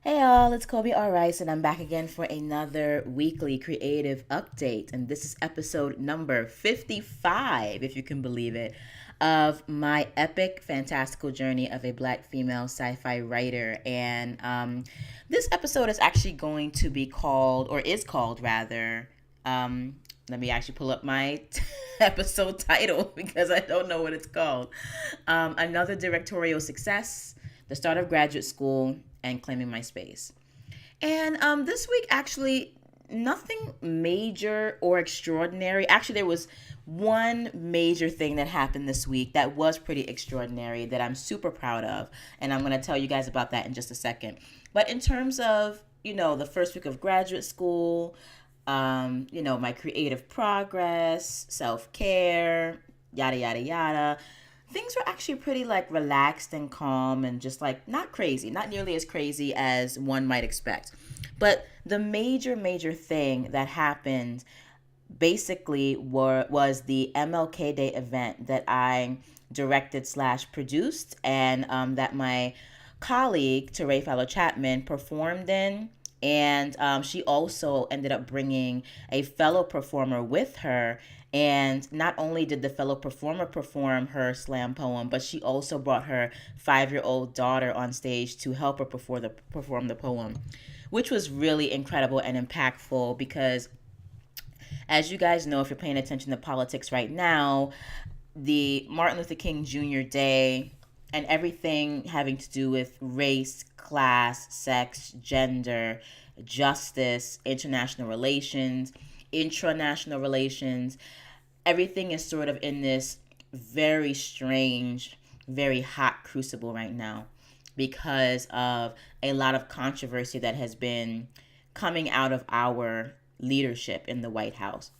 Hey y'all, it's Kobe R. Rice, and I'm back again for another weekly creative update. And this is episode number 55, if you can believe it, of my epic, fantastical journey of a black female sci fi writer. And this episode is actually going to be called, or is called rather, let me actually pull up my episode title because I don't know what it's called. Another directorial success, the start of graduate school, and claiming my space. And this week, actually, nothing major or extraordinary. Actually, there was one major thing that happened this week that was pretty extraordinary that I'm super proud of. And I'm going to tell you guys about that in just a second. But in terms of, the first week of graduate school, my creative progress, self care, yada, yada, yada, things were actually pretty like relaxed and calm and just like not crazy, not nearly as crazy as one might expect. But the major thing that happened basically was the MLK Day event that I directed slash produced, and that my colleague Teray Fowler Chapman performed in. And she also ended up bringing a fellow performer with her. And not only did the fellow performer perform her slam poem, but she also brought her 5-year-old daughter on stage to help her perform the poem, which was really incredible and impactful because, as you guys know, if you're paying attention to politics right now, the Martin Luther King Jr. Day and everything having to do with race, class, sex, gender, justice, international relations, intranational relations, everything is sort of in this very strange, very hot crucible right now because of a lot of controversy that has been coming out of our leadership in the White House.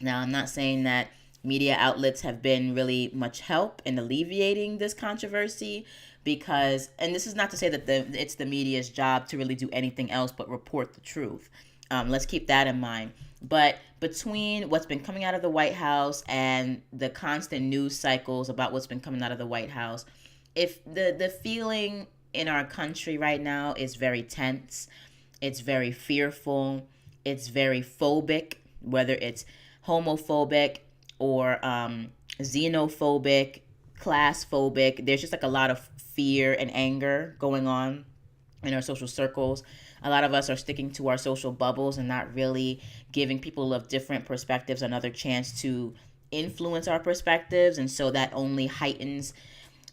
Now, I'm not saying that media outlets have been really much help in alleviating this controversy because, and this is not to say that it's the media's job to really do anything else but report the truth. Let's keep that in mind. But between what's been coming out of the White House and the constant news cycles about what's been coming out of the White House, if the feeling in our country right now is very tense, it's very fearful, it's very phobic, whether it's homophobic or xenophobic, class phobic. There's just like a lot of fear and anger going on in our social circles. A lot of us are sticking to our social bubbles and not really giving people of different perspectives another chance to influence our perspectives. And so that only heightens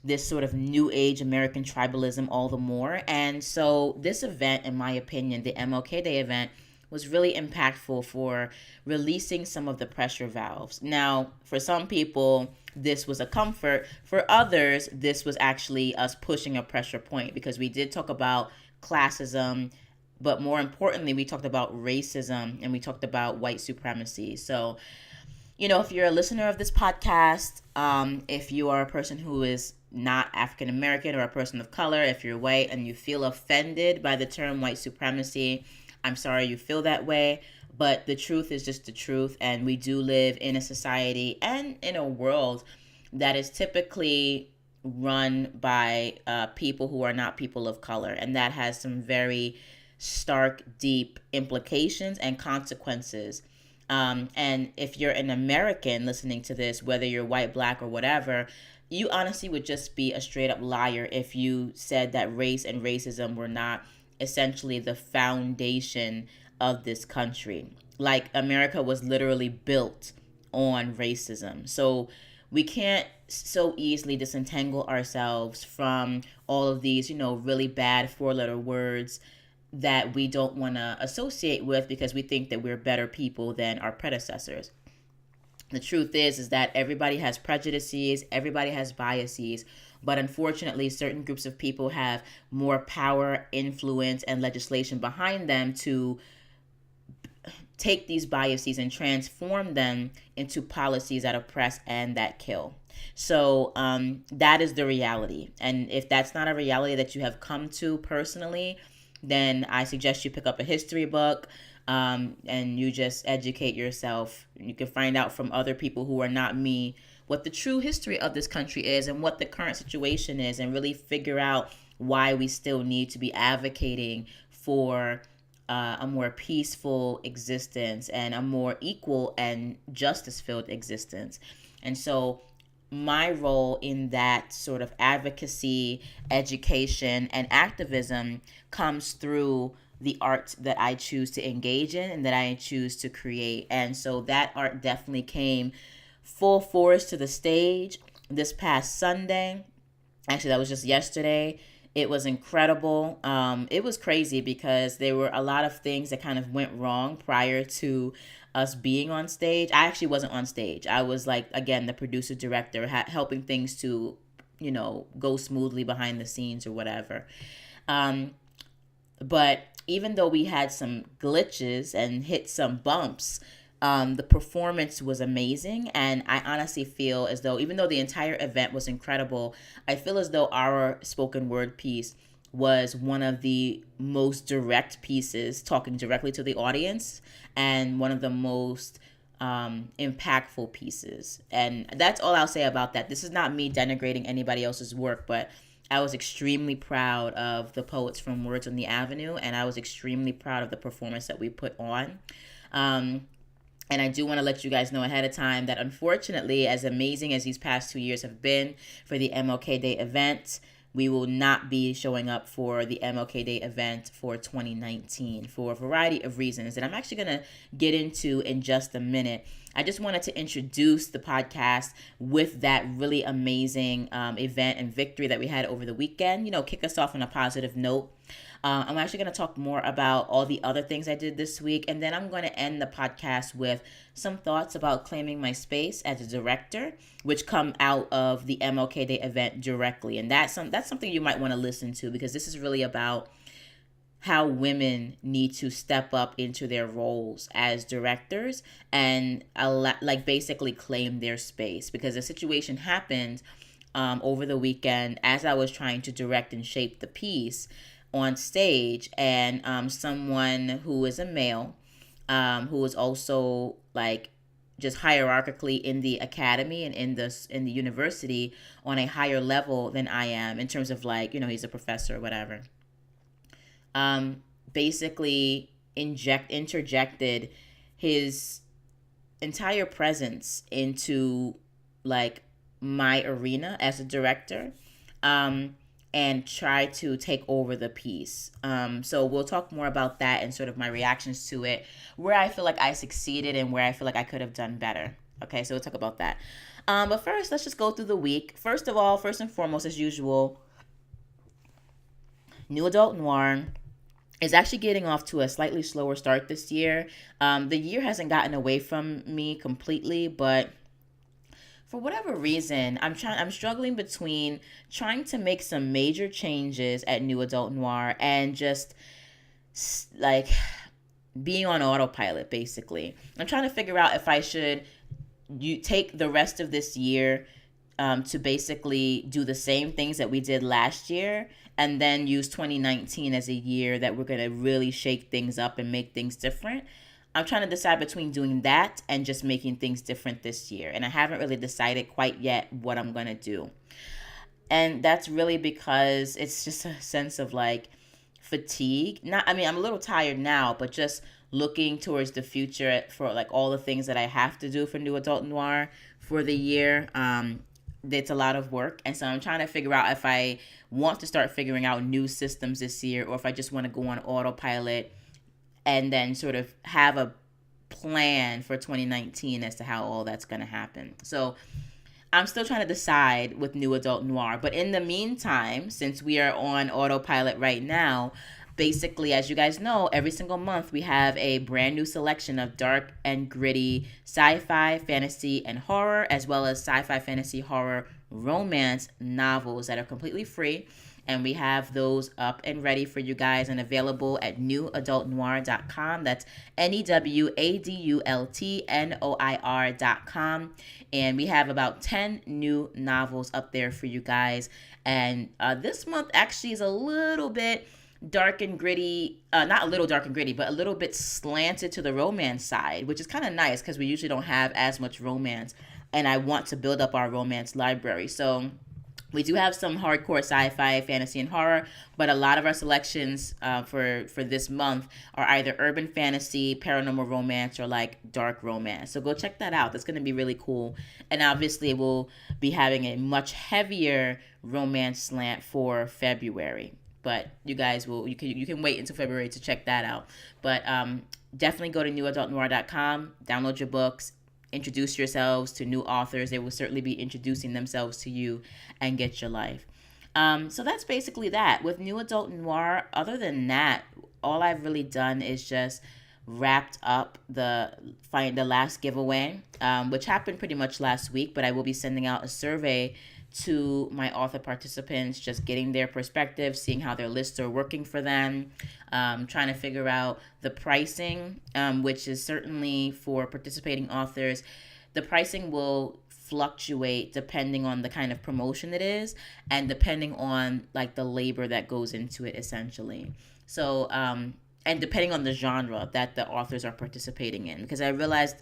this sort of new age American tribalism all the more. And so this event, in my opinion, the MLK Day event, was really impactful for releasing some of the pressure valves. Now, for some people, this was a comfort. For others, this was actually us pushing a pressure point because we did talk about classism, but more importantly, we talked about racism and we talked about white supremacy. So, if you're a listener of this podcast, if you are a person who is not African American or a person of color, if you're white and you feel offended by the term white supremacy, I'm sorry you feel that way, but the truth is just the truth. And we do live in a society and in a world that is typically run by people who are not people of color. And that has some very stark, deep implications and consequences. And if you're an American listening to this, whether you're white, black, or whatever, you honestly would just be a straight up liar if you said that race and racism were not essentially the foundation of this country. Like, America was literally built on racism. So we can't so easily disentangle ourselves from all of these, really bad 4-letter words that we don't want to associate with because we think that we're better people than our predecessors. The truth is that everybody has prejudices, everybody has biases, but unfortunately, certain groups of people have more power, influence, and legislation behind them to take these biases and transform them into policies that oppress and that kill. So that is the reality. And if that's not a reality that you have come to personally, then I suggest you pick up a history book, and you just educate yourself. You can find out from other people who are not me what the true history of this country is and what the current situation is, and really figure out why we still need to be advocating for a more peaceful existence and a more equal and justice-filled existence. And so my role in that sort of advocacy, education, and activism comes through the art that I choose to engage in and that I choose to create. And so that art definitely came full force to the stage this past Sunday. Actually, that was just yesterday. It was incredible. It was crazy because there were a lot of things that kind of went wrong prior to us being on stage. I actually wasn't on stage. I was like, again, the producer director, helping things to, go smoothly behind the scenes or whatever. But even though we had some glitches and hit some bumps, the performance was amazing. And I honestly feel as though, even though the entire event was incredible, I feel as though our spoken word piece was one of the most direct pieces, talking directly to the audience, and one of the most impactful pieces. And that's all I'll say about that. This is not me denigrating anybody else's work, but I was extremely proud of the poets from Words on the Avenue, and I was extremely proud of the performance that we put on. And I do want to let you guys know ahead of time that, unfortunately, as amazing as these past 2 years have been for the MLK Day event, we will not be showing up for the MLK Day event for 2019 for a variety of reasons that I'm actually going to get into in just a minute. I just wanted to introduce the podcast with that really amazing event and victory that we had over the weekend. Kick us off on a positive note. I'm actually going to talk more about all the other things I did this week, and then I'm going to end the podcast with some thoughts about claiming my space as a director, which come out of the MLK Day event directly. And that's something you might want to listen to, because this is really about how women need to step up into their roles as directors and basically claim their space. Because the situation happened over the weekend as I was trying to direct and shape the piece on stage, and someone who is a male, who is also just hierarchically in the academy and in the university on a higher level than I am in terms of he's a professor or whatever. Basically interjected his entire presence into my arena as a director, and try to take over the piece. So we'll talk more about that and sort of my reactions to it, where I feel like I succeeded and where I feel like I could have done better. Okay, so we'll talk about that. But first, let's just go through the week. First and foremost, as usual, New Adult Noir is actually getting off to a slightly slower start this year. The year hasn't gotten away from me completely, but for whatever reason, I'm struggling between trying to make some major changes at New Adult Noir and just being on autopilot, basically. I'm trying to figure out if I should take the rest of this year to basically do the same things that we did last year, and then use 2019 as a year that we're going to really shake things up and make things different. I'm trying to decide between doing that and just making things different this year. And I haven't really decided quite yet what I'm going to do. And that's really because it's just a sense of fatigue. I'm a little tired now, but just looking towards the future for all the things that I have to do for New Adult Noir for the year. It's a lot of work. And so I'm trying to figure out if I want to start figuring out new systems this year, or if I just want to go on autopilot and then sort of have a plan for 2019 as to how all that's going to happen. So I'm still trying to decide with New Adult Noir. But in the meantime, since we are on autopilot right now, basically, as you guys know, every single month we have a brand new selection of dark and gritty sci-fi, fantasy, and horror, as well as sci-fi, fantasy, horror, romance novels that are completely free. And we have those up and ready for you guys and available at newadultnoir.com. That's newadultnoir.com. And we have about 10 new novels up there for you guys. And this month actually is a little bit dark and gritty, not a little dark and gritty, but a little bit slanted to the romance side, which is kind of nice because we usually don't have as much romance. And I want to build up our romance library. So We do have some hardcore sci-fi, fantasy, and horror, but a lot of our selections for this month are either urban fantasy, paranormal romance, or like dark romance. So go check that out. That's going to be really cool. And obviously, we'll be having a much heavier romance slant for February. But you guys will you can wait until February to check that out. But definitely go to newadultnoir.com, download your books, introduce yourselves to new authors. They will certainly be introducing themselves to you, and get your life. So that's basically that. With New Adult Noir, other than that, all I've really done is just wrapped up the last giveaway, which happened pretty much last week, but I will be sending out a survey to my author participants, just getting their perspective, seeing how their lists are working for them, trying to figure out the pricing, which is certainly for participating authors. The pricing will fluctuate depending on the kind of promotion it is and depending on like the labor that goes into it, essentially. So, and depending on the genre that the authors are participating in, because I realized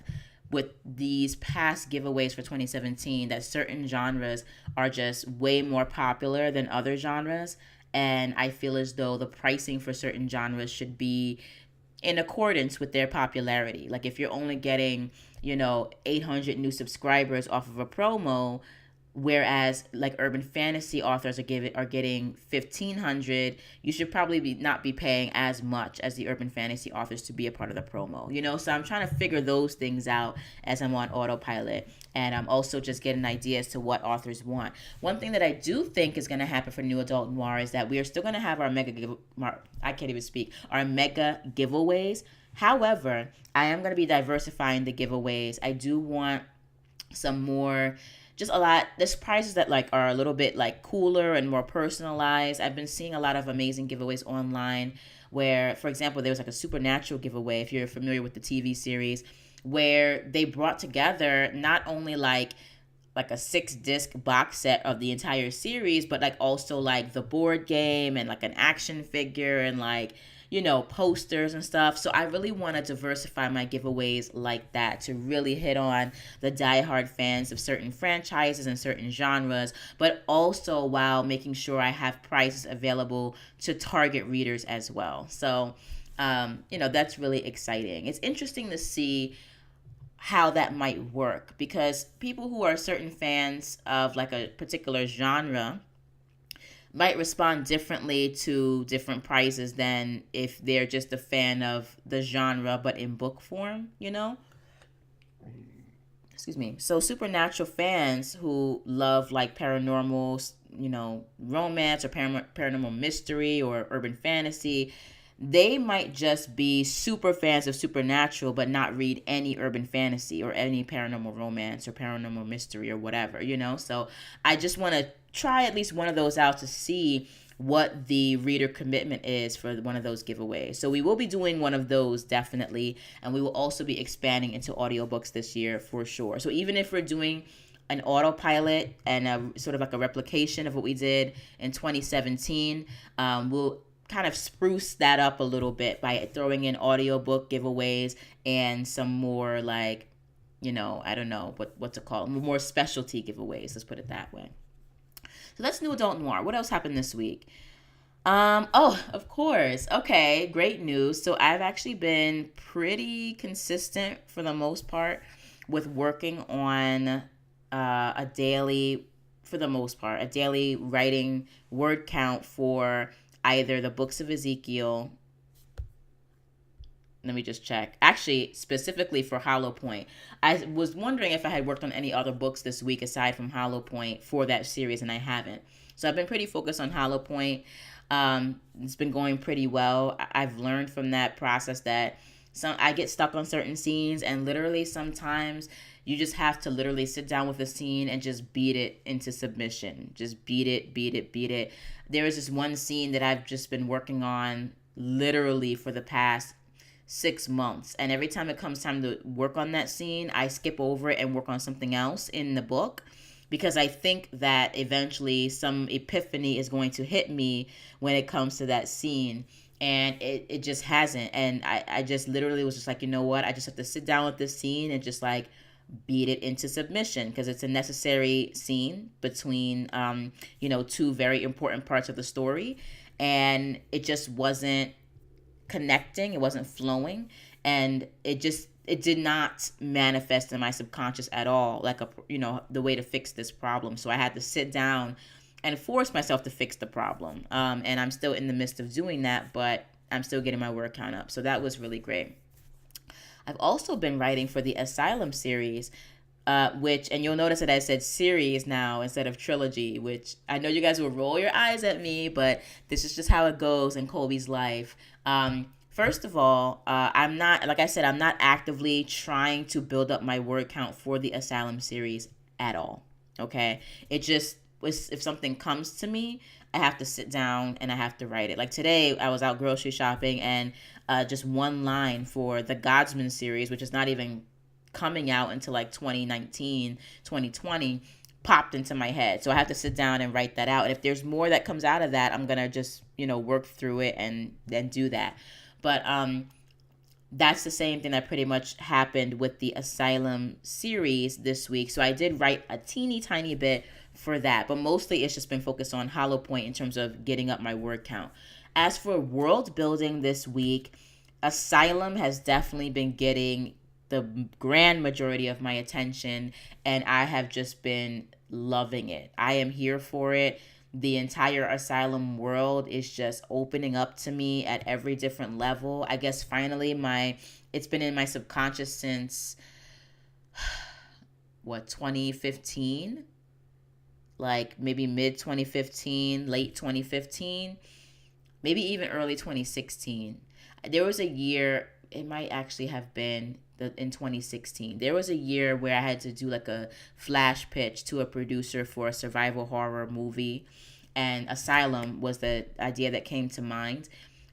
with these past giveaways for 2017 that certain genres are just way more popular than other genres, and I feel as though the pricing for certain genres should be in accordance with their popularity. Like if you're only getting 800 new subscribers off of a promo, whereas like urban fantasy authors are getting 1,500, you should probably not be paying as much as the urban fantasy authors to be a part of the promo. So I'm trying to figure those things out as I'm on autopilot, and I'm also just getting ideas to what authors want. One thing that I do think is going to happen for New Adult Noir is that we are still going to have our I can't even speak, our mega giveaways. However, I am going to be diversifying the giveaways. I do want some more, just a lot, there's prizes that like are a little bit like cooler and more personalized. I've been seeing a lot of amazing giveaways online where, for example, there was like a Supernatural giveaway, if you're familiar with the TV series, where they brought together not only like a 6-disc box set of the entire series, but like also like the board game and like an action figure and like posters and stuff. So I really want to diversify my giveaways like that to really hit on the diehard fans of certain franchises and certain genres, but also while making sure I have prizes available to target readers as well. So, that's really exciting. It's interesting to see how that might work, because people who are certain fans of like a particular genre might respond differently to different prizes than if they're just a fan of the genre but in book form, Excuse me. So Supernatural fans who love like paranormal, romance or paranormal mystery or urban fantasy, they might just be super fans of Supernatural but not read any urban fantasy or any paranormal romance or paranormal mystery or whatever, So I just want to try at least one of those out to see what the reader commitment is for one of those giveaways. So we will be doing one of those definitely, and we will also be expanding into audiobooks this year for sure. So even if we're doing an autopilot and a sort of like a replication of what we did in 2017, we'll kind of spruce that up a little bit by throwing in audiobook giveaways and some more like, I don't know what to call them, more specialty giveaways. Let's put it that way. So that's New Adult Noir. What else happened this week? Of course. Okay, great news. So I've actually been pretty consistent for the most part with working on a daily writing word count for either the books of Ezekiel. Let me just check. Actually, specifically for Hollow Point. I was wondering if I had worked on any other books this week aside from Hollow Point for that series, and I haven't. So I've been pretty focused on Hollow Point. It's been going pretty well. I've learned from that process that I get stuck on certain scenes, and literally sometimes you just have to literally sit down with a scene and just beat it into submission. Just beat it. There is this one scene that I've just been working on literally for the past 6 months. And every time it comes time to work on that scene, I skip over it and work on something else in the book, because I think that eventually some epiphany is going to hit me when it comes to that scene. And it just hasn't. And I just literally was just like, you know what? I just have to sit down with this scene and just like beat it into submission because it's a necessary scene between, two very important parts of the story. And it just wasn't connecting, it wasn't flowing, and it did not manifest in my subconscious at all, like the way to fix this problem. So I had to sit down and force myself to fix the problem. And I'm still in the midst of doing that, but I'm still getting my word count up. So that was really great. I've also been writing for the Asylum series, and you'll notice that I said series now instead of trilogy, which I know you guys will roll your eyes at me, but this is just how it goes in Colby's life. First of all, I'm not, like I said, I'm not actively trying to build up my word count for the Asylum series at all. Okay. It just was, if something comes to me, I have to sit down and I have to write it. Like today, I was out grocery shopping, and just one line for the Godsman series, which is not even coming out until like 2019, 2020, popped into my head. So I have to sit down and write that out. And if there's more that comes out of that, I'm going to just, work through it and then do that. But that's the same thing that pretty much happened with the Asylum series this week. So I did write a teeny tiny bit for that, but mostly it's just been focused on Hollow Point in terms of getting up my word count. As for world building this week, Asylum has definitely been getting the grand majority of my attention, and I have just been loving it. I am here for it. The entire Asylum world is just opening up to me at every different level. I guess finally it's been in my subconscious since 2015? Like maybe mid 2015, late 2015, maybe even early 2016. There was a year, it might actually have been in 2016. There was a year where I had to do like a flash pitch to a producer for a survival horror movie, and Asylum was the idea that came to mind.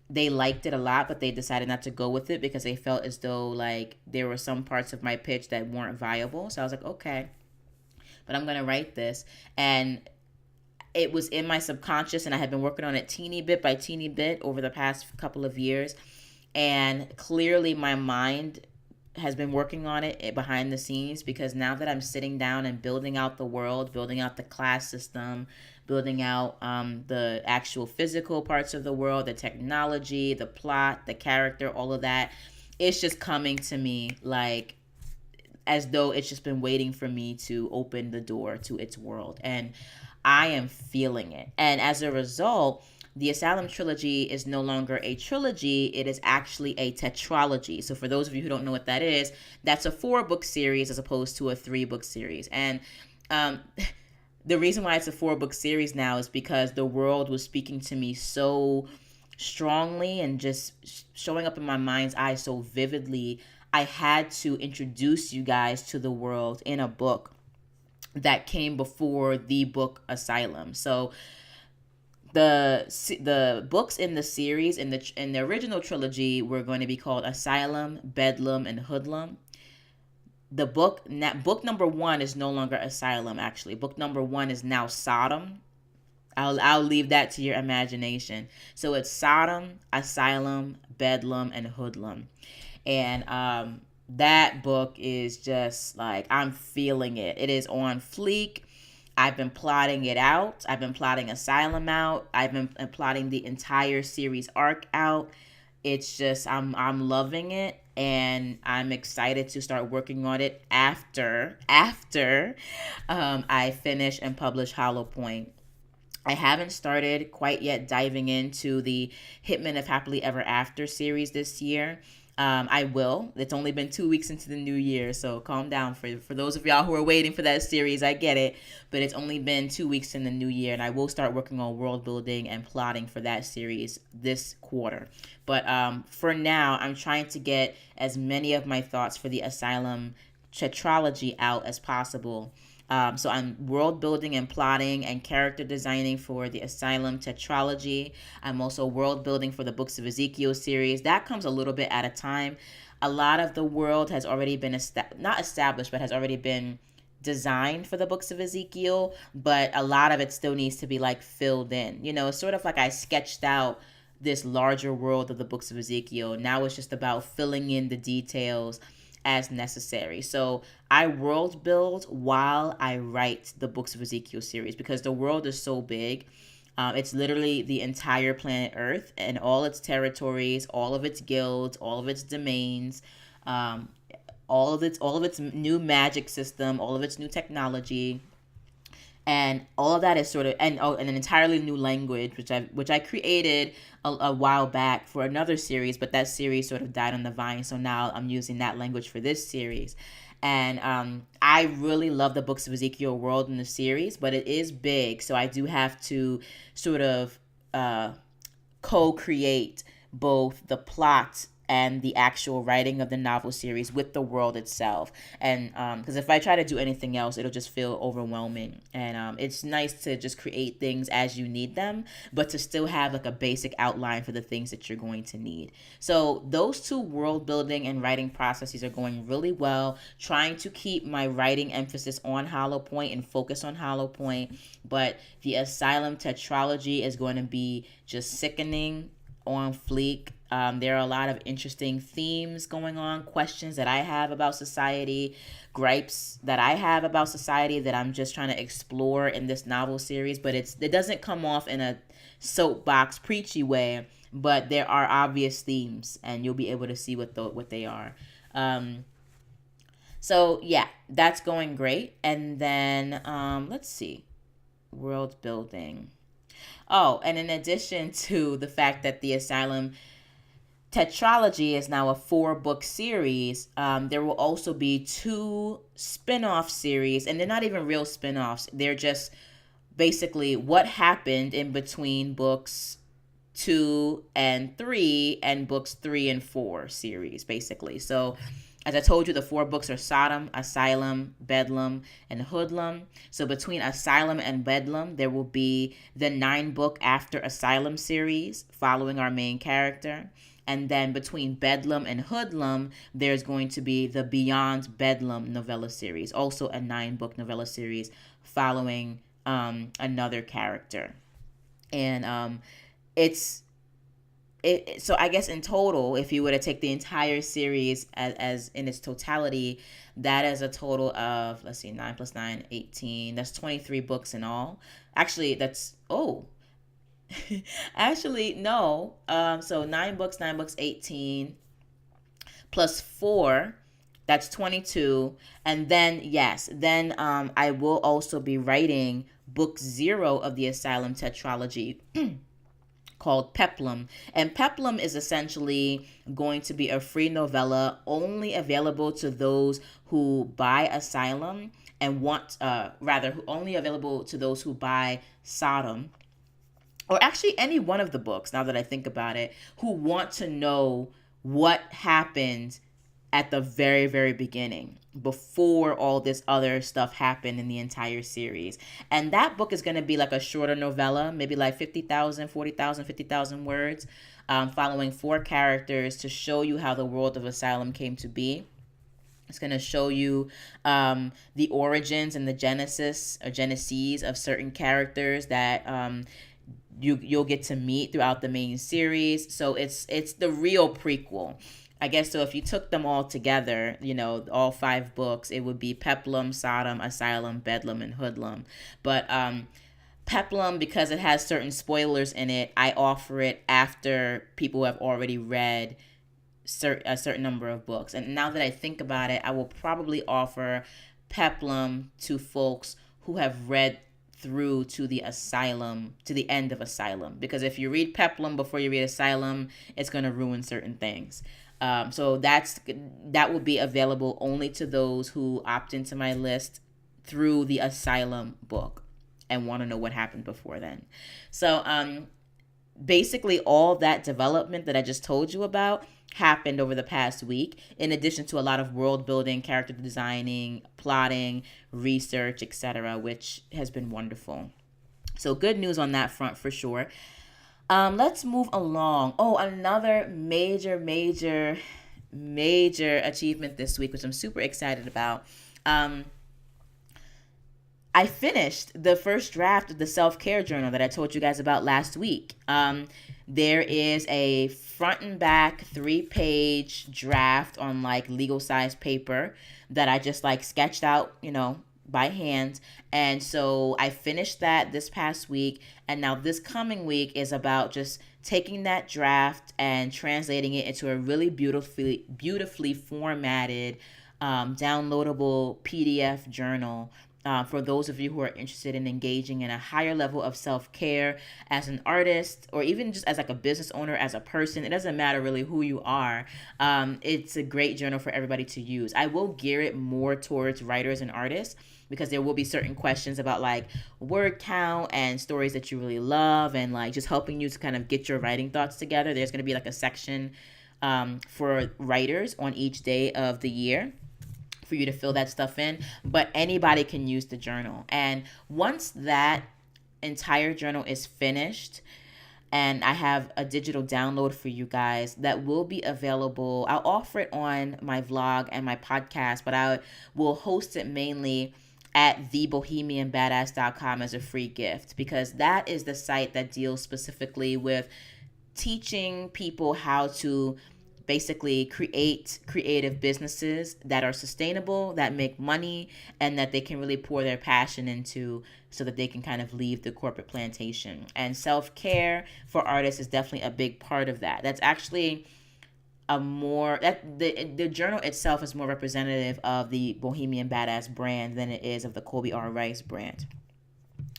They liked it a lot, but they decided not to go with it because they felt as though like there were some parts of my pitch that weren't viable. So I was like, okay, but I'm going to write this. And it was in my subconscious, and I had been working on it teeny bit by teeny bit over the past couple of years. And clearly my mind has been working on it behind the scenes, because now that I'm sitting down and building out the world, building out the class system, building out the actual physical parts of the world, the technology, the plot, the character, all of that, it's just coming to me like as though it's just been waiting for me to open the door to its world. And I am feeling it. And as a result, the Asylum trilogy is no longer a trilogy. It is actually a tetralogy. So for those of you who don't know what that is, that's a 4-book series as opposed to a 3-book series. And the reason why it's a 4-book series now is because the world was speaking to me so strongly and just showing up in my mind's eye so vividly. I had to introduce you guys to the world in a book that came before the book Asylum. So the books in the series in the original trilogy were going to be called Asylum, Bedlam, and Hoodlum. The book number 1 is no longer Asylum. Actually, book number 1 is now Sodom. I'll leave that to your imagination. So it's Sodom, Asylum, Bedlam, and Hoodlum. And that book is just like, I'm feeling it. It is on fleek. I've been plotting it out. I've been plotting Asylum out. I've been plotting the entire series arc out. It's just, I'm loving it, and I'm excited to start working on it after I finish and publish Hollow Point. I haven't started quite yet diving into the Hitman of Happily Ever After series this year. I will. It's only been 2 weeks into the new year, so calm down. For those of y'all who are waiting for that series, I get it. But it's only been 2 weeks in the new year, and I will start working on world building and plotting for that series this quarter. But for now, I'm trying to get as many of my thoughts for the Asylum tetralogy out as possible. So I'm world building and plotting and character designing for the Asylum tetralogy. I'm also world building for the Books of Ezekiel series. That comes a little bit at a time. A lot of the world has already been not established, but has already been designed for the Books of Ezekiel, but a lot of it still needs to be like filled in. It's sort of like I sketched out this larger world of the Books of Ezekiel. Now it's just about filling in the details as necessary. So I world build while I write the Books of Ezekiel series because the world is so big. It's literally the entire planet Earth and all its territories, all of its guilds, all of its domains, um, all of its new magic system, all of its new technology, and all of that is sort of and an entirely new language which I created a while back for another series, but that series sort of died on the vine, so now I'm using that language for this series. And I really love the Books of Ezekiel world in the series, but it is big, so I do have to sort of co-create both the plot and the actual writing of the novel series with the world itself. And because if I try to do anything else, it'll just feel overwhelming. And it's nice to just create things as you need them, but to still have like a basic outline for the things that you're going to need. So those two world building and writing processes are going really well. Trying to keep my writing emphasis on Hollow Point and focus on Hollow Point, but the Asylum tetralogy is going to be just sickening, on fleek. There are a lot of interesting themes going on, questions that I have about society, gripes that I have about society that I'm just trying to explore in this novel series. But it doesn't come off in a soapbox preachy way, but there are obvious themes, and you'll be able to see what they are. So yeah, that's going great. And then let's see, world building. Oh, and in addition to the fact that the Asylum tetralogy is now a 4-book series, there will also be 2 spin-off series, and they're not even real spin-offs. They're just basically what happened in between books 2 and 3 and books 3 and 4 series, basically. So as I told you, the 4 books are Sodom, Asylum, Bedlam, and Hoodlum. So between Asylum and Bedlam, there will be the 9-book After Asylum series following our main character. And then between Bedlam and Hoodlum, there's going to be the Beyond Bedlam novella series, also a 9-book novella series following another character. And so I guess in total, if you were to take the entire series as in its totality, that is a total of, let's see, 9 plus 9, 18. That's 23 books in all. Actually, actually, no. So 9 books, 18 plus 4, that's 22. And then, yes, I will also be writing book 0 of the Asylum tetralogy called Peplum. And Peplum is essentially going to be a free novella only available to those who buy Asylum and only available to those who buy Sodom, or actually any one of the books, now that I think about it, who want to know what happened at the very, very beginning, before all this other stuff happened in the entire series. And that book is going to be like a shorter novella, maybe like 50,000, 40,000, 50,000 words, following 4 characters to show you how the world of Asylum came to be. It's going to show you the origins and the genesis of certain characters that you'll get to meet throughout the main series. So it's the real prequel, I guess. So if you took them all together, all 5 books, it would be Peplum, Sodom, Asylum, Bedlam, and Hoodlum. But Peplum, because it has certain spoilers in it, I offer it after people have already read a certain number of books. And now that I think about it, I will probably offer Peplum to folks who have read through to the end of Asylum, because if you read Peplum before you read Asylum, it's going to ruin certain things. So that will be available only to those who opt into my list through the Asylum book and want to know what happened before then. So basically all that development that I just told you about happened over the past week, in addition to a lot of world building, character designing, plotting, research, etc., which has been wonderful. So good news on that front for sure. Let's move along. Oh, another major achievement this week, which I'm super excited about. I finished the first draft of the self-care journal that I told you guys about last week. There is a front and back 3-page draft on like legal size paper that I just like sketched out, by hand. And so I finished that this past week. And now this coming week is about just taking that draft and translating it into a really beautifully formatted, downloadable PDF journal, for those of you who are interested in engaging in a higher level of self-care as an artist, or even just as like a business owner, as a person. It doesn't matter really who you are. It's a great journal for everybody to use. I will gear it more towards writers and artists, because there will be certain questions about like word count and stories that you really love, and like just helping you to kind of get your writing thoughts together. There's going to be like a section for writers on each day of the year for you to fill that stuff in, but anybody can use the journal. And once that entire journal is finished, and I have a digital download for you guys that will be available, I'll offer it on my vlog and my podcast, but I will host it mainly at thebohemianbadass.com as a free gift, because that is the site that deals specifically with teaching people how to basically create creative businesses that are sustainable, that make money, and that they can really pour their passion into, so that they can kind of leave the corporate plantation. And self-care for artists is definitely a big part of that. That's actually the journal itself is more representative of the Bohemian Badass brand than it is of the Colby R. Rice brand.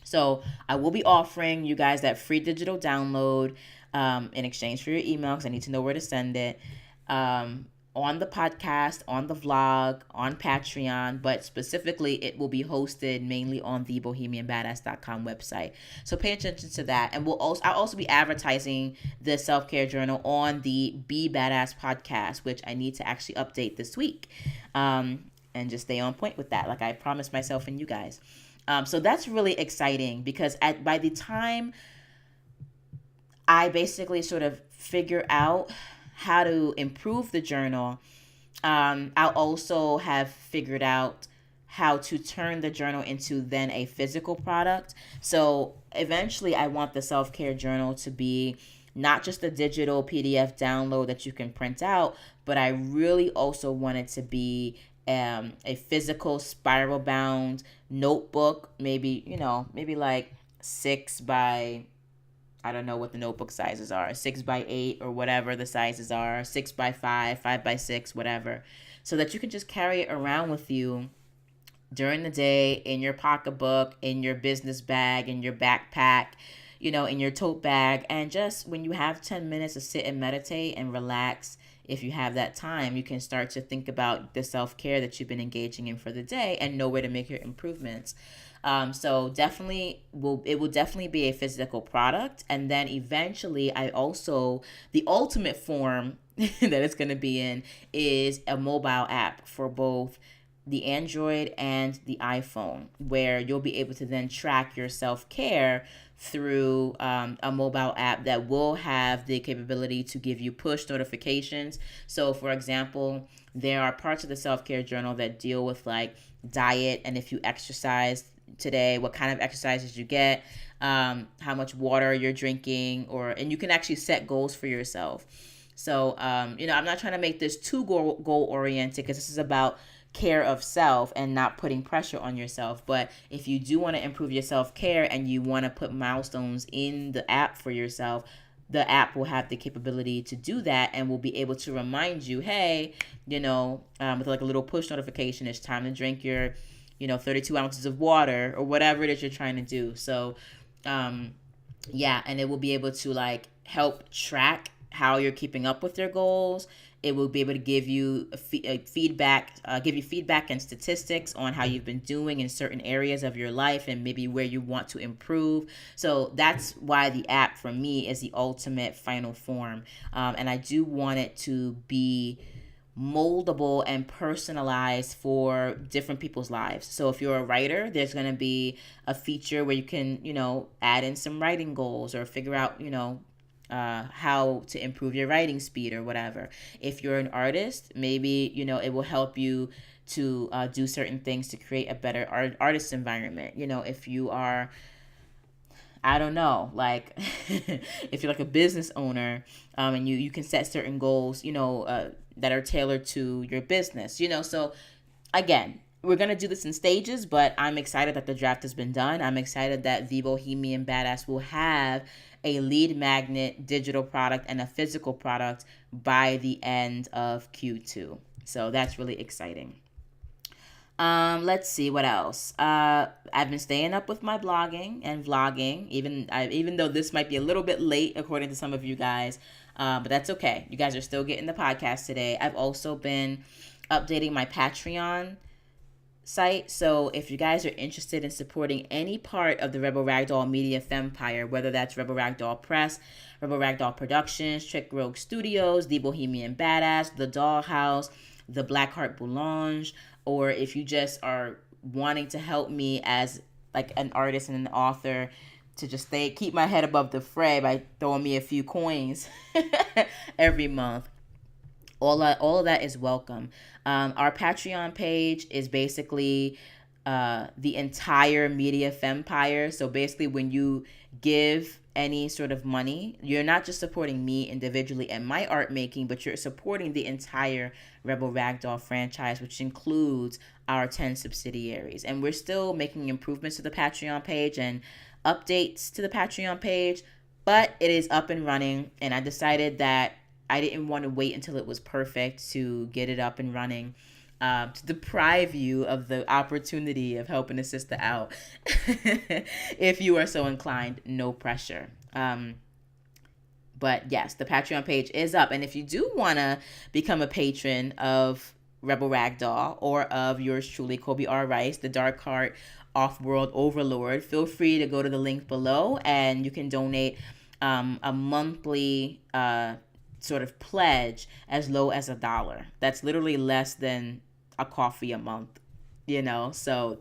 So I will be offering you guys that free digital download in exchange for your email, because I need to know where to send it, on the podcast, on the vlog, on Patreon, but specifically it will be hosted mainly on the bohemianbadass.com website. So pay attention to that. And I'll also be advertising the self-care journal on the Be Badass podcast, which I need to actually update this week, and just stay on point with that, like I promised myself and you guys. So that's really exciting, because by the time I basically sort of figure out how to improve the journal, I'll also have figured out how to turn the journal into then a physical product. So eventually I want the self-care journal to be not just a digital PDF download that you can print out, but I really also want it to be a physical spiral bound notebook, maybe like 6 by, I don't know what the notebook sizes are, 6 by 8 or whatever the sizes are, 6 by 5, 5 by 6, whatever, so that you can just carry it around with you during the day, in your pocketbook, in your business bag, in your backpack, in your tote bag. And just when you have 10 minutes to sit and meditate and relax, if you have that time, you can start to think about the self-care that you've been engaging in for the day and know where to make your improvements. So it will definitely be a physical product. And then eventually the ultimate form that it's going to be in is a mobile app for both the Android and the iPhone, where you'll be able to then track your self-care through a mobile app that will have the capability to give you push notifications. So for example, there are parts of the self-care journal that deal with like diet, and if you exercise today, what kind of exercises you get, how much water you're drinking, and you can actually set goals for yourself. So I'm not trying to make this too goal oriented, because this is about care of self and not putting pressure on yourself. But if you do want to improve your self-care and you want to put milestones in the app for yourself, the app will have the capability to do that, and will be able to remind you, hey, with like a little push notification, it's time to drink your 32 ounces of water, or whatever it is you're trying to do. So and it will be able to like help track how you're keeping up with your goals. It will be able to give you feedback and statistics on how you've been doing in certain areas of your life, and maybe where you want to improve. So that's why the app for me is the ultimate final form. And I do want it to be moldable and personalized for different people's lives. So if you're a writer, there's going to be a feature where you can, add in some writing goals, or figure out, how to improve your writing speed or whatever. If you're an artist, maybe, it will help you to do certain things to create a better artist environment. If you are, I don't know, like if you're like a business owner, and you can set certain goals, that are tailored to your business, So again, we're going to do this in stages, but I'm excited that the draft has been done. I'm excited that The Bohemian Badass will have a lead magnet digital product and a physical product by the end of Q2. So that's really exciting. Let's see what else. I've been staying up with my blogging and vlogging, even though this might be a little bit late according to some of you guys, but that's okay. You guys are still getting the podcast today. I've also been updating my Patreon site. So if you guys are interested in supporting any part of the Rebel Ragdoll Media Fempire, whether that's Rebel Ragdoll Press, Rebel Ragdoll Productions, Trick Rogue Studios, The Bohemian Badass, The Dollhouse, The Blackheart Boulange, or if you just are wanting to help me as like an artist and an author to just keep my head above the fray by throwing me a few coins every month, all of that is welcome. Our Patreon page is basically the entire Media Fempire. So basically, when you give any sort of money, you're not just supporting me individually and my art making, but you're supporting the entire Rebel Ragdoll franchise, which includes our 10 subsidiaries. And we're still making improvements to the Patreon page and updates to the Patreon page, but it is up and running. And I decided that I didn't want to wait until it was perfect to get it up and running, to deprive you of the opportunity of helping a sister out. If you are so inclined, no pressure. But yes, the Patreon page is up. And if you do want to become a patron of Rebel Ragdoll or of yours truly, Kobe R. Rice, the Dark Heart Off-World Overlord, feel free to go to the link below and you can donate a monthly sort of pledge as low as $1. That's literally less than a coffee a month, so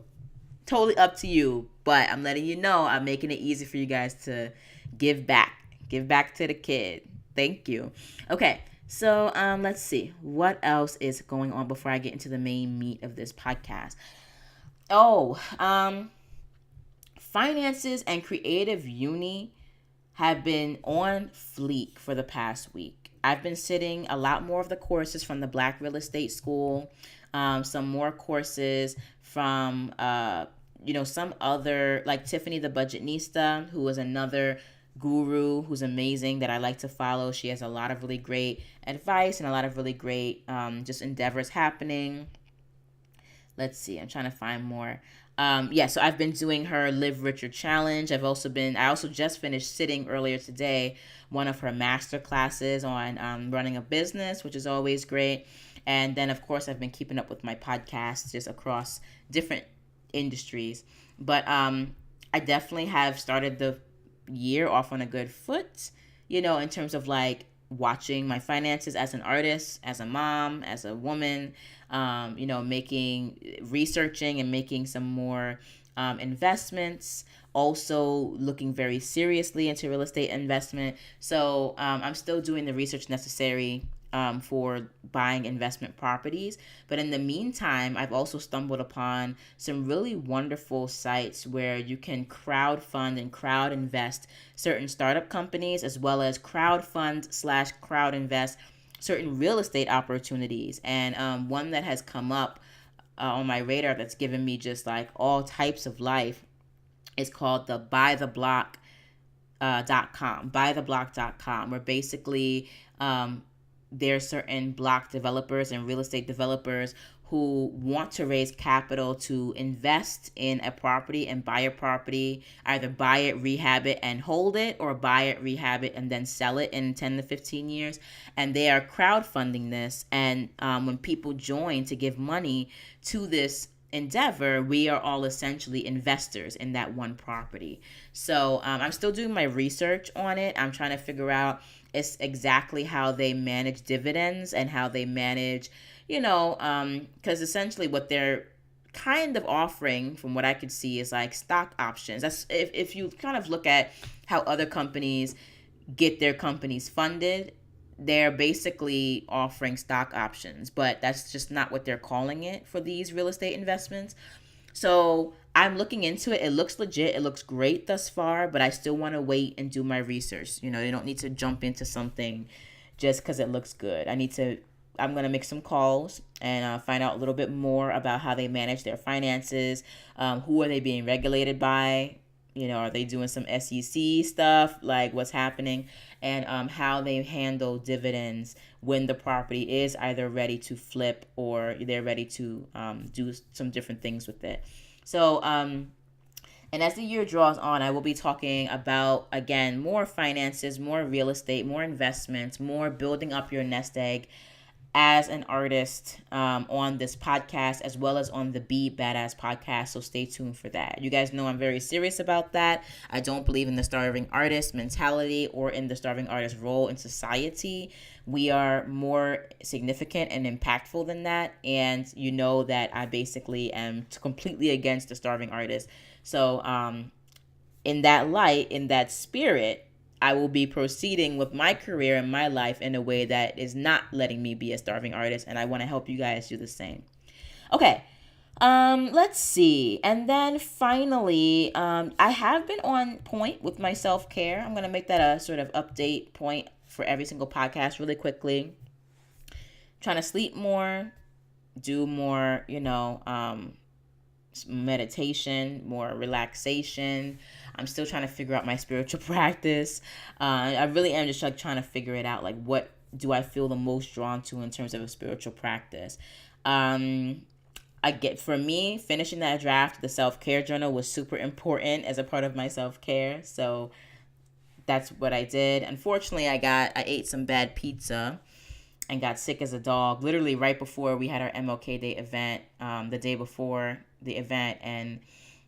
totally up to you. But I'm letting you know, I'm making it easy for you guys to give back to the kid. Thank you. Okay, so let's see what else is going on before I get into the main meat of this podcast. Finances and Creative Uni have been on fleek for the past week. I've been sitting a lot more of the courses from the Black Real Estate School, some more courses from, some other, like Tiffany the Budgetnista, who is another guru who's amazing that I like to follow. She has a lot of really great advice and a lot of really great just endeavors happening. Let's see, I'm trying to find more. So I've been doing her Live Richer Challenge. I also just finished sitting earlier today one of her master classes on running a business, which is always great. And then, of course, I've been keeping up with my podcasts just across different industries. But I definitely have started the year off on a good foot, in terms of like watching my finances as an artist, as a mom, as a woman, researching and making some more investments, also looking very seriously into real estate investment. So I'm still doing the research necessary for buying investment properties. But in the meantime, I've also stumbled upon some really wonderful sites where you can crowdfund and crowd invest certain startup companies, as well as crowdfund/crowd invest certain real estate opportunities. And one that has come up on my radar that's given me just like all types of life is called the buytheblock.com, where basically there are certain block developers and real estate developers who want to raise capital to invest in a property and buy a property, either buy it, rehab it, and hold it, or buy it, rehab it, and then sell it in 10 to 15 years. And they are crowdfunding this. And when people join to give money to this endeavor, we are all essentially investors in that one property. So I'm still doing my research on it. I'm trying to figure out exactly how they manage dividends and how they manage, because essentially what they're kind of offering, from what I could see, is like stock options. That's if you kind of look at how other companies get their companies funded, they're basically offering stock options, but that's just not what they're calling it for these real estate investments. So I'm looking into it. It looks legit. It looks great thus far, but I still want to wait and do my research. You don't need to jump into something just because it looks good. I'm going to make some calls and find out a little bit more about how they manage their finances. Who are they being regulated by? Are they doing some SEC stuff, like what's happening, and how they handle dividends when the property is either ready to flip or they're ready to do some different things with it. So, and as the year draws on, I will be talking about, again, more finances, more real estate, more investments, more building up your nest egg as an artist on this podcast, as well as on the Be Badass podcast. So stay tuned for that. You guys know I'm very serious about that. I don't believe in the starving artist mentality or in the starving artist role in society. We are more significant and impactful than that. And you know that I basically am completely against the starving artist. So in that light, in that spirit, I will be proceeding with my career and my life in a way that is not letting me be a starving artist, and I want to help you guys do the same. Okay, let's see. And then finally, I have been on point with my self-care. I'm going to make that a sort of update point for every single podcast really quickly. Trying to sleep more, do more, meditation, more relaxation. I'm still trying to figure out my spiritual practice. I really am just like trying to figure it out. Like, what do I feel the most drawn to in terms of a spiritual practice? For me, finishing that draft, the self-care journal was super important as a part of my self-care. So that's what I did. Unfortunately, I ate some bad pizza and got sick as a dog literally right before we had our MLK Day event, the day before the event, and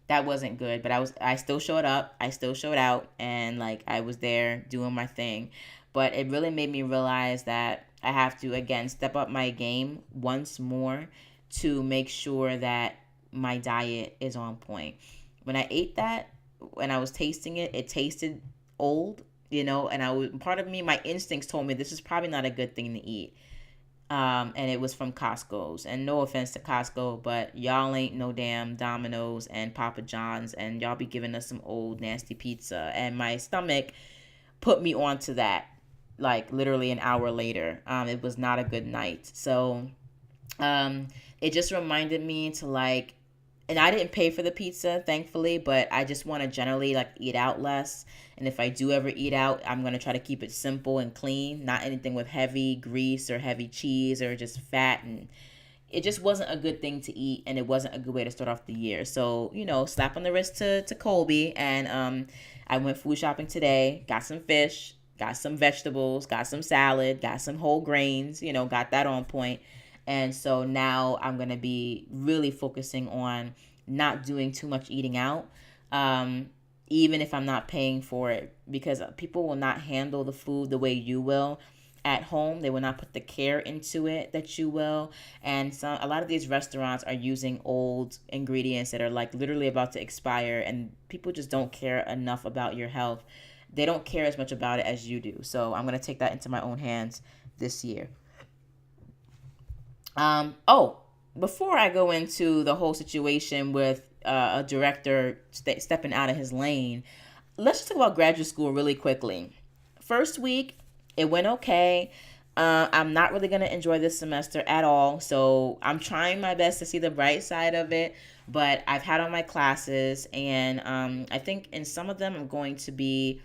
that wasn't good. But I still showed up, I still showed out, and like I was there doing my thing. But it really made me realize that I have to again step up my game once more to make sure that my diet is on point. When I ate that, when I was tasting it, it tasted old, and part of me, my instincts told me this is probably not a good thing to eat. And it was from Costco's. And no offense to Costco, but y'all ain't no damn Domino's and Papa John's, and y'all be giving us some old nasty pizza. And my stomach put me onto that, like literally an hour later. It was not a good night. So, it just reminded me to like, and I didn't pay for the pizza, thankfully, but I just want to generally like eat out less. And if I do ever eat out, I'm going to try to keep it simple and clean, not anything with heavy grease or heavy cheese or just fat. And it just wasn't a good thing to eat, and it wasn't a good way to start off the year. So, slap on the wrist to Colby. And I went food shopping today, got some fish, got some vegetables, got some salad, got some whole grains, got that on point. And so now I'm going to be really focusing on not doing too much eating out, even if I'm not paying for it, because people will not handle the food the way you will at home. They will not put the care into it that you will. And a lot of these restaurants are using old ingredients that are like literally about to expire, and people just don't care enough about your health. They don't care as much about it as you do. So I'm going to take that into my own hands this year. Before I go into the whole situation with a director stepping out of his lane, let's just talk about graduate school really quickly. First week, it went okay. I'm not really going to enjoy this semester at all, so I'm trying my best to see the bright side of it, but I've had all my classes, and I think in some of them I'm going to be,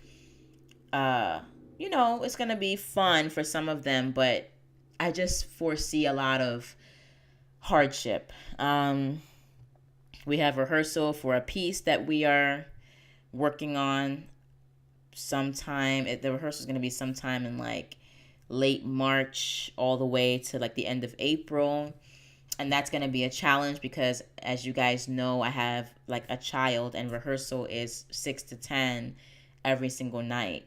it's going to be fun for some of them, but I just foresee a lot of hardship. We have rehearsal for a piece that we are working on sometime. The rehearsal is going to be sometime in like late March all the way to like the end of April. And that's going to be a challenge because, as you guys know, I have like a child, and rehearsal is 6 to 10 every single night,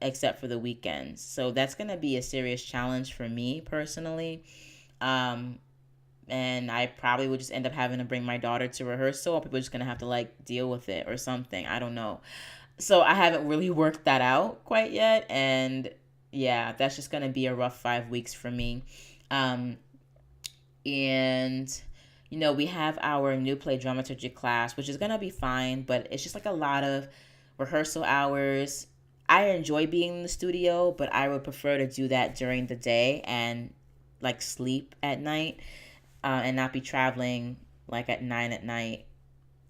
except for the weekends. So that's going to be a serious challenge for me personally. And I probably would just end up having to bring my daughter to rehearsal, or people are just going to have to like deal with it or something. I don't know. So I haven't really worked that out quite yet. And, yeah, that's just gonna be a rough 5 weeks for me. Um, and we have our new play dramaturgy class, which is gonna be fine, but it's just like a lot of rehearsal hours. I enjoy being in the studio, but I would prefer to do that during the day and like sleep at night, and not be traveling like at 9 at night,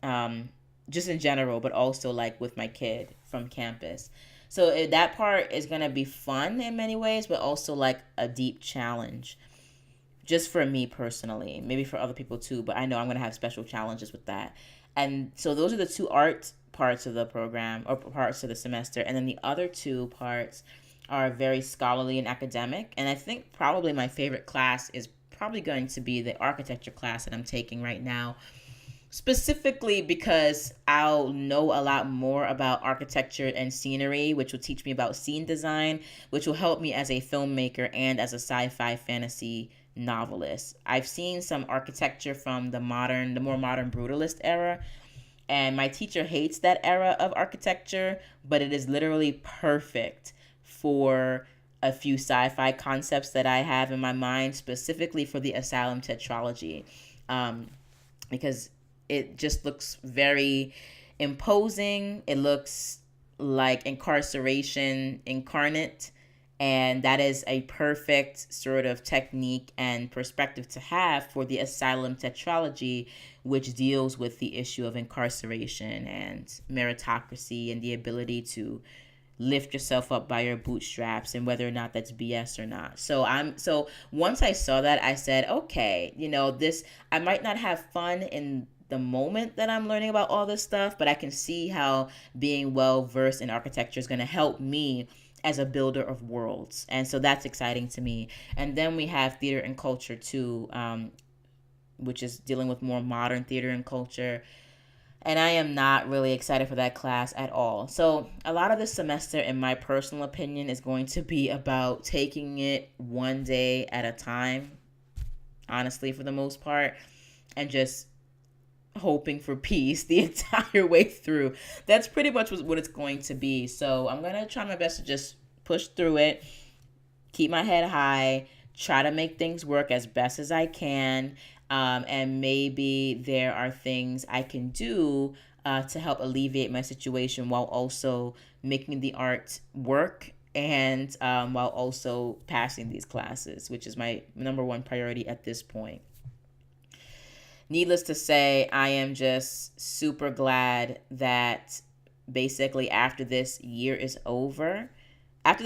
um, just in general, but also like with my kid from campus. So that part is gonna be fun in many ways, but also like a deep challenge, just for me personally, maybe for other people too, but I know I'm going to have special challenges with that. And so those are the two art parts of the program, or parts of the semester. And then the other two parts are very scholarly and academic. And I think probably my favorite class is probably going to be the architecture class that I'm taking right now, specifically because I'll know a lot more about architecture and scenery, which will teach me about scene design, which will help me as a filmmaker and as a sci-fi fantasy novelist. I've seen some architecture from the more modern brutalist era, and my teacher hates that era of architecture, but it is literally perfect for a few sci-fi concepts that I have in my mind, specifically for the Asylum tetralogy, because it just looks very imposing. It looks like incarceration incarnate. And that is a perfect sort of technique and perspective to have for the Asylum tetralogy, which deals with the issue of incarceration and meritocracy and the ability to lift yourself up by your bootstraps, and whether or not that's BS or not. So once I saw that, I said, okay, this, I might not have fun in the moment that I'm learning about all this stuff, but I can see how being well versed in architecture is going to help me as a builder of worlds. And so that's exciting to me. And then we have theater and culture too, which is dealing with more modern theater and culture. And I am not really excited for that class at all. So a lot of this semester, in my personal opinion, is going to be about taking it one day at a time, honestly, for the most part, and just hoping for peace the entire way through. That's pretty much what it's going to be. So I'm going to try my best to just push through it, keep my head high, try to make things work as best as I can. And maybe there are things I can do to help alleviate my situation while also making the art work, and while also passing these classes, which is my number one priority at this point. Needless to say, I am just super glad that basically after this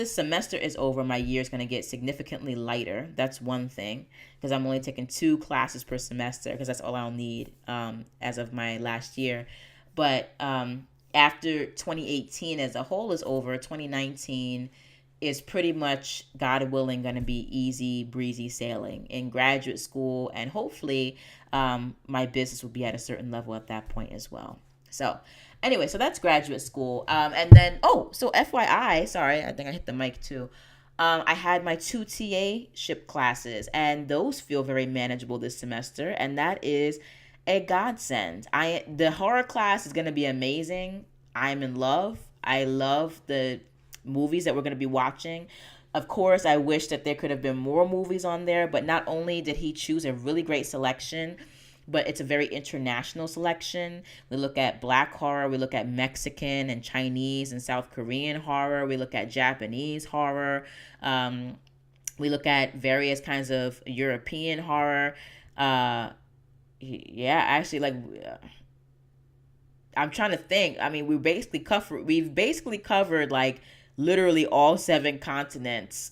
semester is over, my year is going to get significantly lighter. That's one thing, because I'm only taking 2 classes per semester, because that's all I'll need as of my last year. But after 2018 as a whole is over, 2019 is pretty much, God willing, going to be easy breezy sailing in graduate school, and hopefully my business will be at a certain level at that point as well. So anyway, so that's graduate school. And then, so FYI, sorry, I think I hit the mic too. I had my 2 TA-ship classes, and those feel very manageable this semester, and that is a godsend. The horror class is going to be amazing. I'm in love. I love the movies that we're going to be watching. Of course, I wish that there could have been more movies on there, but not only did he choose a really great selection, but it's a very international selection. We look at Black horror, we look at Mexican and Chinese and South Korean horror, we look at Japanese horror, we look at various kinds of European horror. I'm trying to think. I mean, we've basically covered like literally all 7 continents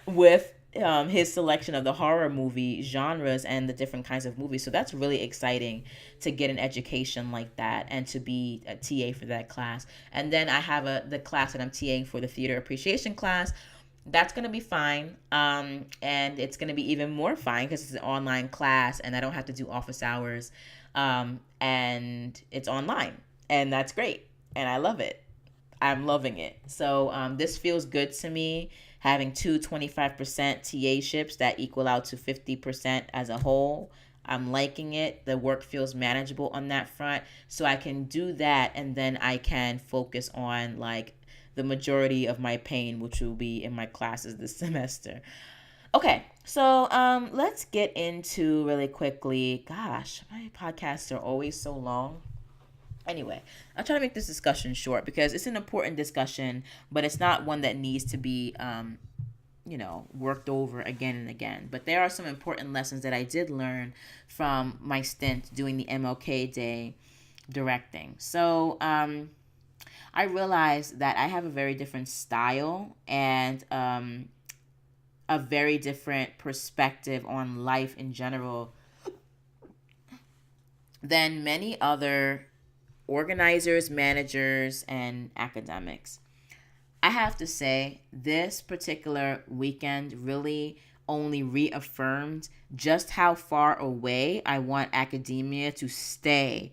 with his selection of the horror movie genres and the different kinds of movies. So that's really exciting to get an education like that and to be a TA for that class. And then I have the class that I'm TAing for, the theater appreciation class. That's going to be fine. And it's going to be even more fine because it's an online class and I don't have to do office hours. And it's online, and that's great. And I love it. I'm loving it. So this feels good to me, having 2 25% TA ships that equal out to 50% as a whole. I'm liking it. The work feels manageable on that front. So I can do that, and then I can focus on like the majority of my pain, which will be in my classes this semester. Okay, so let's get into really quickly. Gosh, my podcasts are always so long. Anyway, I'll try to make this discussion short because it's an important discussion, but it's not one that needs to be worked over again and again. But there are some important lessons that I did learn from my stint doing the MLK Day directing. So I realized that I have a very different style and a very different perspective on life in general than many other organizers, managers, and academics. I have to say, this particular weekend really only reaffirmed just how far away I want academia to stay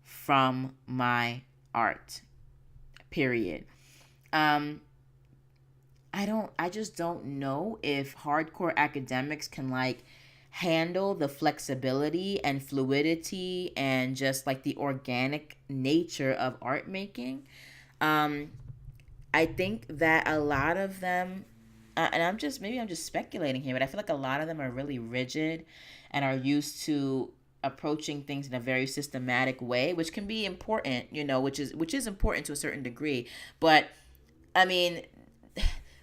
from my art. Period. I just don't know if hardcore academics can handle the flexibility and fluidity and just the organic nature of art making. I think that a lot of them, and I'm just speculating here, but I feel like a lot of them are really rigid and are used to approaching things in a very systematic way, which can be important, which is important to a certain degree. But I mean,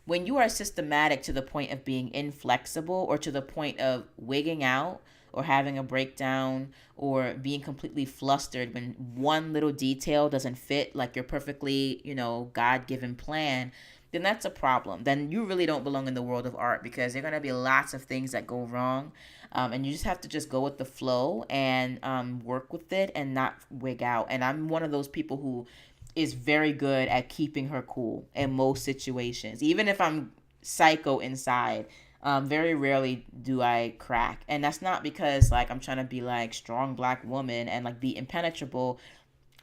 when you are systematic to the point of being inflexible or to the point of wigging out or having a breakdown or being completely flustered when one little detail doesn't fit your perfectly, God-given plan, then that's a problem. Then you really don't belong in the world of art because there are going to be lots of things that go wrong. And you just have to just go with the flow and work with it and not wig out. And I'm one of those people who is very good at keeping her cool in most situations. Even if I'm psycho inside, very rarely do I crack. And that's not because I'm trying to be strong black woman and be impenetrable.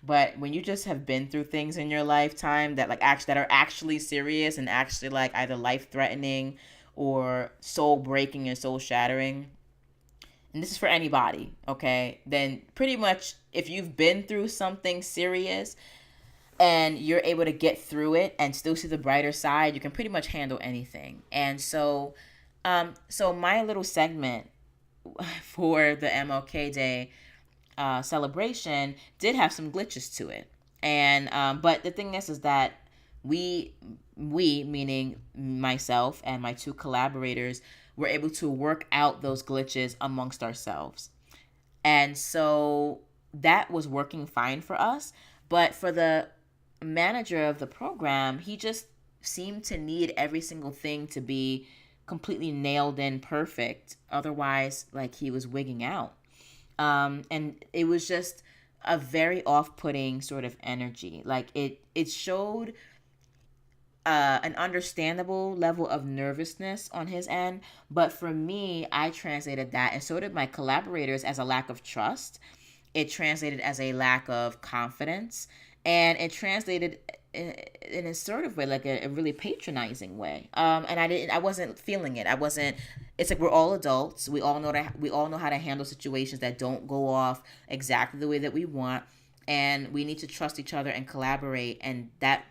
But when you just have been through things in your lifetime that that are actually serious and actually either life threatening or soul breaking and soul shattering, and this is for anybody, okay, then pretty much if you've been through something serious and you're able to get through it and still see the brighter side, you can pretty much handle anything. And so my little segment for the MLK Day celebration did have some glitches to it. And but the thing is that we meaning myself and my two collaborators were able to work out those glitches amongst ourselves. And so that was working fine for us. But for the manager of the program, he just seemed to need every single thing to be completely nailed in perfect. Otherwise, he was wigging out. And it was just a very off-putting sort of energy. It showed an understandable level of nervousness on his end. But for me, I translated that, and so did my collaborators, as a lack of trust. It translated as a lack of confidence. And it translated in a sort of way, a really patronizing way. And I wasn't feeling it. It's we're all adults. We all know how to handle situations that don't go off exactly the way that we want. And we need to trust each other and collaborate. And that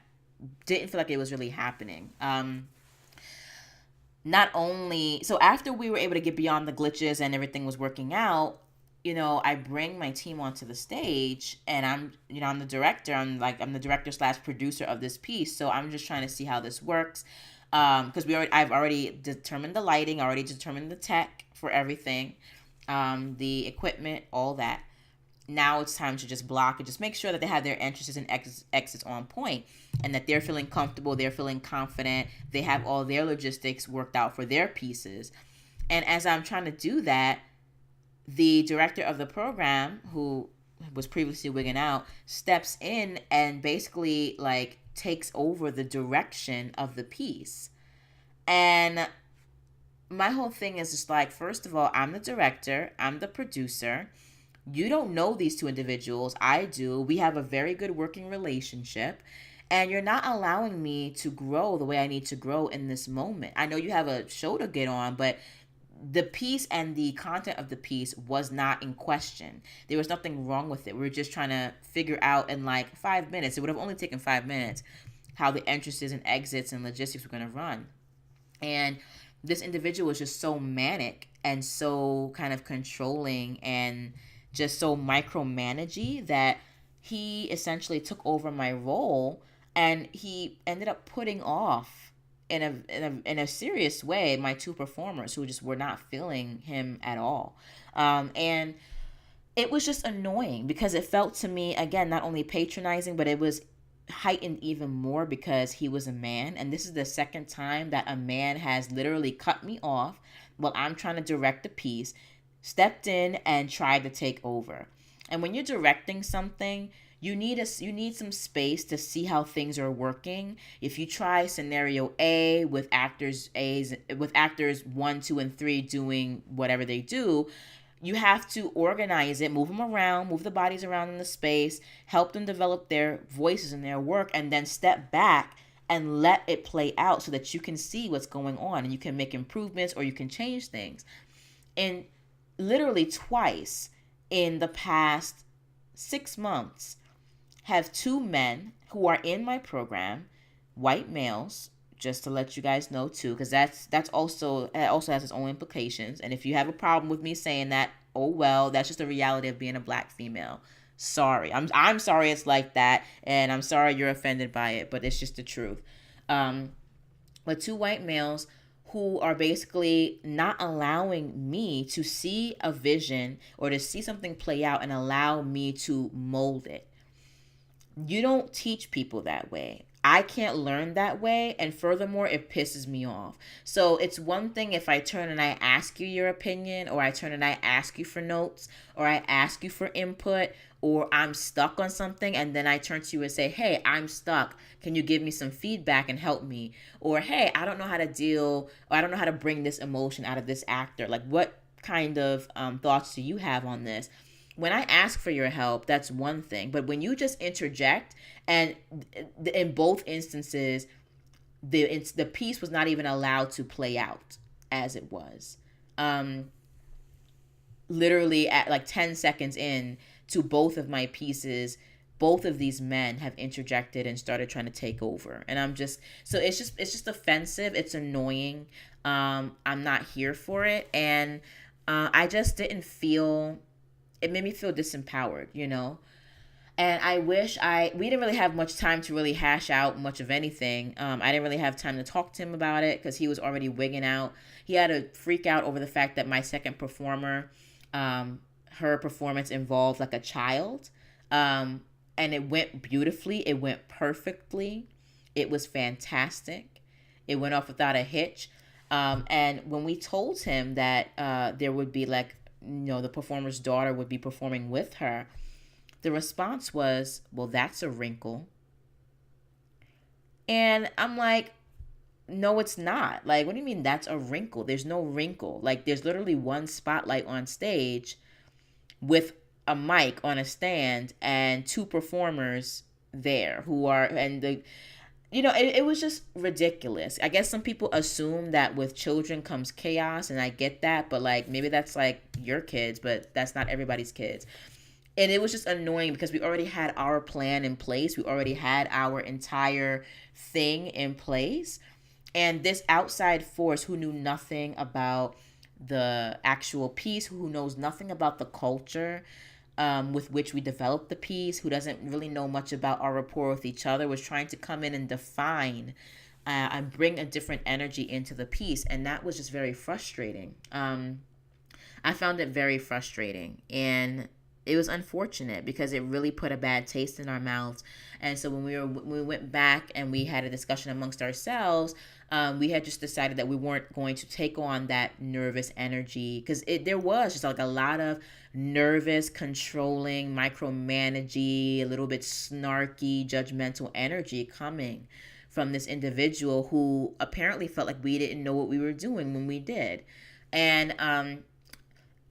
didn't feel like it was really happening. Not only, so after we were able to get beyond the glitches and everything was working out, I bring my team onto the stage and I'm the director. I'm the director / producer of this piece. So I'm just trying to see how this works. Because I've already determined the lighting, already determined the tech for everything, the equipment, all that. Now it's time to just block and just make sure that they have their entrances and exits on point and that they're feeling comfortable, they're feeling confident, they have all their logistics worked out for their pieces. And as I'm trying to do that, the director of the program, who was previously wigging out, steps in and basically takes over the direction of the piece. And my whole thing is just first of all, I'm the director, I'm the producer. You don't know these two individuals. I do. We have a very good working relationship. And you're not allowing me to grow the way I need to grow in this moment. I know you have a show to get on, but the piece and the content of the piece was not in question. There was nothing wrong with it. We were just trying to figure out in 5 minutes. It would have only taken 5 minutes how the entrances and exits and logistics were going to run. And this individual was just so manic and so kind of controlling and just so micromanagey that he essentially took over my role, and he ended up putting off in a serious way my two performers who just were not feeling him at all. And it was just annoying because it felt to me, again, not only patronizing, but it was heightened even more because he was a man. And this is the second time that a man has literally cut me off while I'm trying to direct a piece, stepped in and tried to take over. And when you're directing something, you need some space to see how things are working. If you try scenario A with actors 1, 2, and 3 doing whatever they do, you have to organize it, move them around, move the bodies around in the space, help them develop their voices and their work, and then step back and let it play out so that you can see what's going on and you can make improvements or you can change things. And literally twice in the past 6 months have two men who are in my program, white males, just to let you guys know too, because that also has its own implications. And if you have a problem with me saying that, oh well, that's just the reality of being a black female. Sorry, I'm sorry it's like that, and I'm sorry you're offended by it, but it's just the truth. But two white males who are basically not allowing me to see a vision or to see something play out and allow me to mold it. You don't teach people that way. I can't learn that way, and furthermore, it pisses me off. So it's one thing if I turn and I ask you your opinion, or I turn and I ask you for notes, or I ask you for input, or I'm stuck on something, and then I turn to you and say, hey, I'm stuck. Can you give me some feedback and help me? Or, hey, I don't know how to deal, or I don't know how to bring this emotion out of this actor. Like, what kind of thoughts do you have on this? When I ask for your help, that's one thing. But when you just interject, and in both instances, the piece was not even allowed to play out as it was. Literally at like 10 seconds in to both of my pieces, both of these men have interjected and started trying to take over. And I'm just, so it's just offensive. It's annoying. I'm not here for it. And I just didn't feel... It made me feel disempowered, you know? And I wish we didn't really have much time to really hash out much of anything. I didn't really have time to talk to him about it because he was already wigging out. He had a freak out over the fact that my second performer, her performance involved like a child. And it went beautifully. It went perfectly. It was fantastic. It went off without a hitch. And when we told him that there would be like, the performer's daughter would be performing with her, the response was, well, that's a wrinkle. And I'm like, no, it's not. Like, what do you mean that's a wrinkle? There's no wrinkle. Like, there's literally one spotlight on stage with a mic on a stand and two performers there who are, and it was just ridiculous. I guess some people assume that with children comes chaos, and I get that, but like maybe that's like your kids, but that's not everybody's kids. And it was just annoying because we already had our plan in place. We already had our entire thing in place. And this outside force who knew nothing about the actual piece, who knows nothing about the culture with which we developed the piece, who doesn't really know much about our rapport with each other, was trying to come in and define and bring a different energy into the piece. And that was just very frustrating. I found it very frustrating. And it was unfortunate because it really put a bad taste in our mouths. And so when we went back and we had a discussion amongst ourselves, we had just decided that we weren't going to take on that nervous energy, because there was just like a lot of nervous, controlling, micromanaging, a little bit snarky, judgmental energy coming from this individual who apparently felt like we didn't know what we were doing when we did. And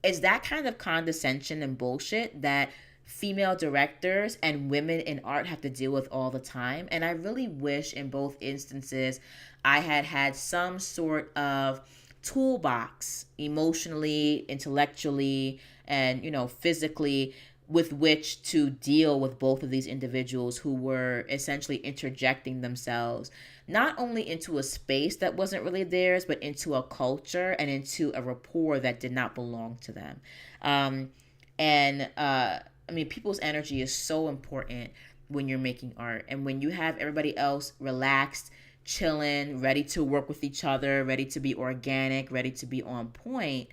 it's that kind of condescension and bullshit that female directors and women in art have to deal with all the time. And I really wish in both instances I had some sort of toolbox, emotionally, intellectually, and physically, with which to deal with both of these individuals who were essentially interjecting themselves not only into a space that wasn't really theirs, but into a culture and into a rapport that did not belong to them. Um, and I mean, people's energy is so important when you're making art. And when you have everybody else relaxed, chilling, ready to work with each other, ready to be organic, ready to be on point,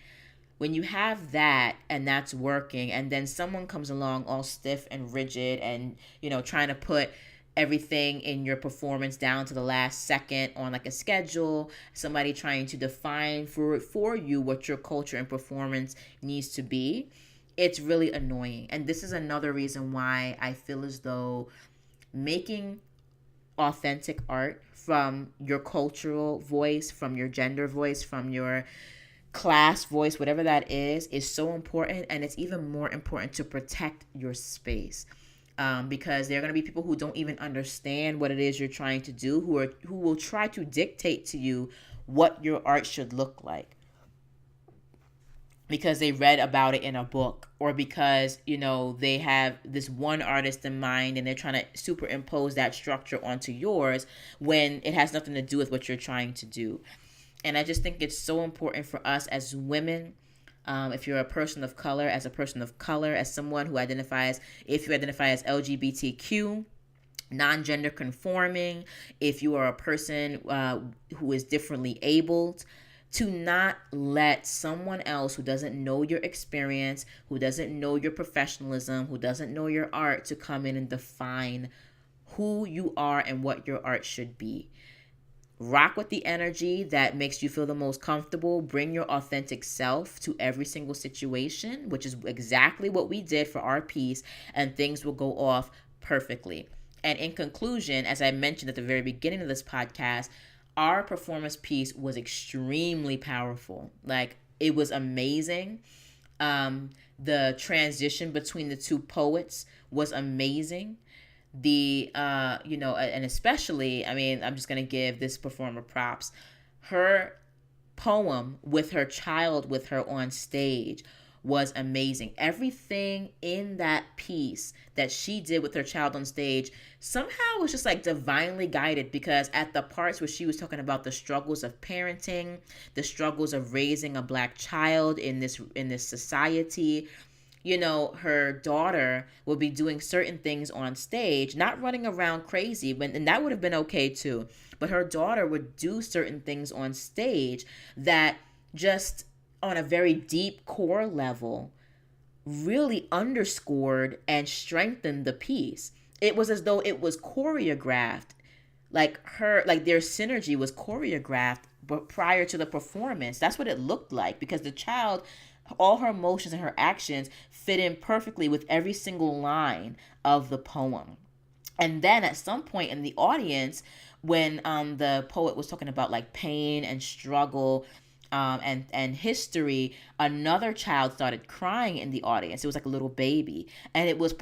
when you have that and that's working, and then someone comes along all stiff and rigid and, trying to put everything in your performance down to the last second on like a schedule, somebody trying to define for you what your culture and performance needs to be, it's really annoying. And this is another reason why I feel as though making authentic art from your cultural voice, from your gender voice, from your class voice, whatever that is so important. And it's even more important to protect your space. Because there are going to be people who don't even understand what it is you're trying to do, who will try to dictate to you what your art should look like because they read about it in a book, or because they have this one artist in mind and they're trying to superimpose that structure onto yours when it has nothing to do with what you're trying to do. And I just think it's so important for us as women, if you're a person of color, as someone who identifies, if you identify as LGBTQ, non-gender conforming, if you are a person who is differently abled, to not let someone else who doesn't know your experience, who doesn't know your professionalism, who doesn't know your art, to come in and define who you are and what your art should be. Rock with the energy that makes you feel the most comfortable. Bring your authentic self to every single situation, which is exactly what we did for our piece, and things will go off perfectly. And in conclusion, as I mentioned at the very beginning of this podcast, our performance piece was extremely powerful. Like, it was amazing. The transition between the two poets was amazing. And especially, I mean, I'm just going to give this performer props. Her poem with her child with her on stage was amazing. Everything in that piece that she did with her child on stage somehow was just like divinely guided, because at the parts where she was talking about the struggles of parenting, the struggles of raising a Black child in this society, her daughter will be doing certain things on stage, not running around crazy, and that would have been okay too. But her daughter would do certain things on stage that just on a very deep core level really underscored and strengthened the piece. It was as though it was choreographed, like their synergy was choreographed, but prior to the performance. That's what it looked like, because the child, all her emotions and her actions fit in perfectly with every single line of the poem. And then at some point in the audience, when the poet was talking about like pain and struggle, and history, another child started crying in the audience. It was like a little baby, and it was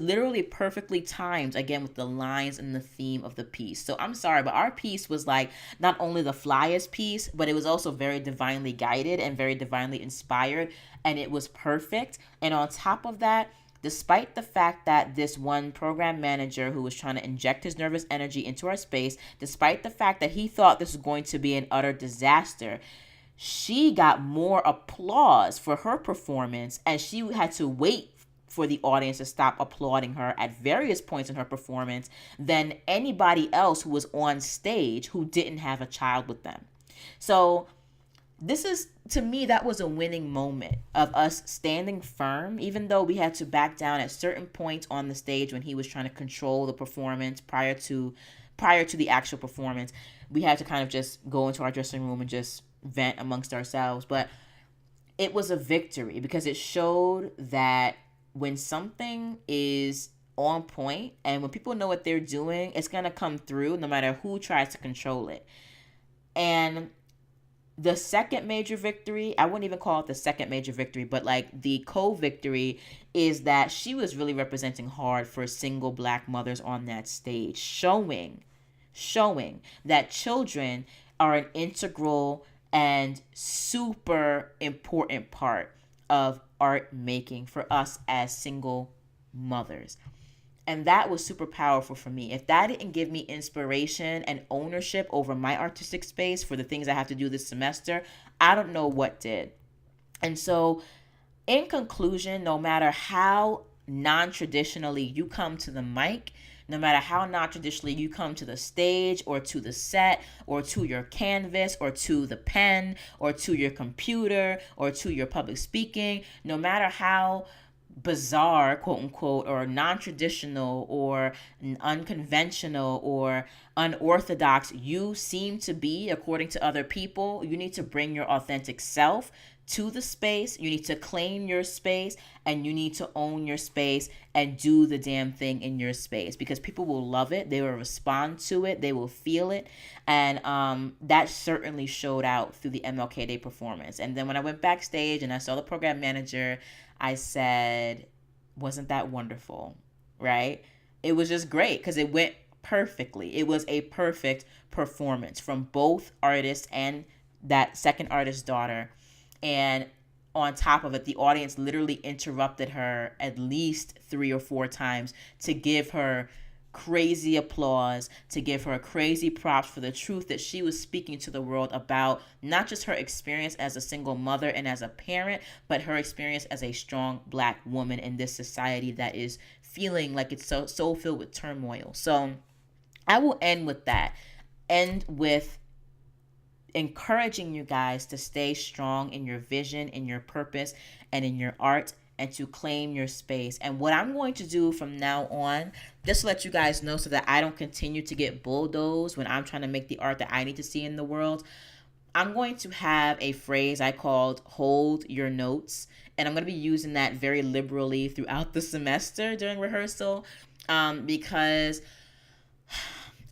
literally perfectly timed, again, with the lines and the theme of the piece. So I'm sorry, but our piece was like not only the flyest piece, but it was also very divinely guided and very divinely inspired, and it was perfect. And on top of that, despite the fact that this one program manager who was trying to inject his nervous energy into our space, despite the fact that he thought this was going to be an utter disaster, she got more applause for her performance, and she had to wait for the audience to stop applauding her at various points in her performance than anybody else who was on stage who didn't have a child with them. So this is, to me, that was a winning moment of us standing firm, even though we had to back down at certain points on the stage when he was trying to control the performance prior to the actual performance. We had to kind of just go into our dressing room and just vent amongst ourselves. But it was a victory, because it showed that when something is on point and when people know what they're doing, it's going to come through no matter who tries to control it. And the second major victory, I wouldn't even call it the second major victory, but like the co-victory, is that she was really representing hard for single Black mothers on that stage, showing that children are an integral and super important part of art making for us as single mothers. And that was super powerful for me. If that didn't give me inspiration and ownership over my artistic space for the things I have to do this semester, I don't know what did. And so, in conclusion, no matter how non-traditionally you come to the mic, no matter how non-traditionally you come to the stage or to the set or to your canvas or to the pen or to your computer or to your public speaking, no matter how bizarre, quote unquote, or non-traditional or unconventional or unorthodox you seem to be according to other people, you need to bring your authentic self to the space. You need to claim your space, and you need to own your space and do the damn thing in your space, because people will love it. They will respond to it. They will feel it. And that certainly showed out through the MLK Day performance. And then when I went backstage and I saw the program manager, I said, wasn't that wonderful? Right? It was just great because it went perfectly. It was a perfect performance from both artists and that second artist's daughter. And on top of it, the audience literally interrupted her at least 3 or 4 times to give her crazy applause, to give her crazy props for the truth that she was speaking to the world about, not just her experience as a single mother and as a parent, but her experience as a strong Black woman in this society that is feeling like it's so filled with turmoil. So I will end with that. End with encouraging you guys to stay strong in your vision, in your purpose, and in your art, and to claim your space. And what I'm going to do from now on, just to let you guys know so that I don't continue to get bulldozed when I'm trying to make the art that I need to see in the world, I'm going to have a phrase I called hold your notes. And I'm going to be using that very liberally throughout the semester during rehearsal, because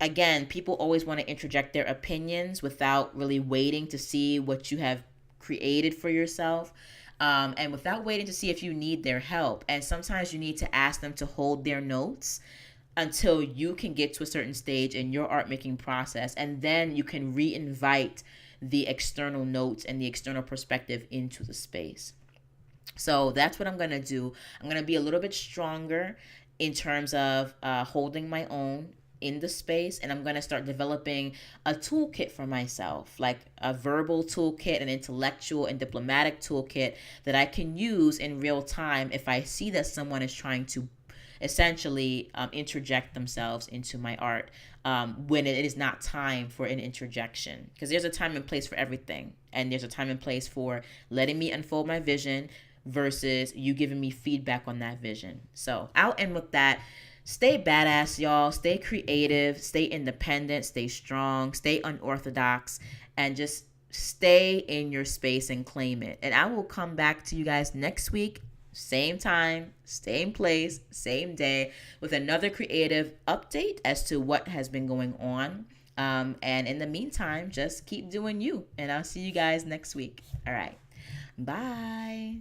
again, people always want to interject their opinions without really waiting to see what you have created for yourself, and without waiting to see if you need their help. And sometimes you need to ask them to hold their notes until you can get to a certain stage in your art making process, and then you can re-invite the external notes and the external perspective into the space. So that's what I'm going to do. I'm going to be a little bit stronger in terms of holding my own in the space, and I'm going to start developing a toolkit for myself, like a verbal toolkit, an intellectual and diplomatic toolkit that I can use in real time if I see that someone is trying to essentially interject themselves into my art, when it is not time for an interjection. Because there's a time and place for everything, and there's a time and place for letting me unfold my vision versus you giving me feedback on that vision. So I'll end with that. Stay badass, y'all. Stay creative, stay independent, stay strong, stay unorthodox, and just stay in your space and claim it. And I will come back to you guys next week, same time, same place, same day, with another creative update as to what has been going on. And in the meantime, just keep doing you. And I'll see you guys next week. All right. Bye.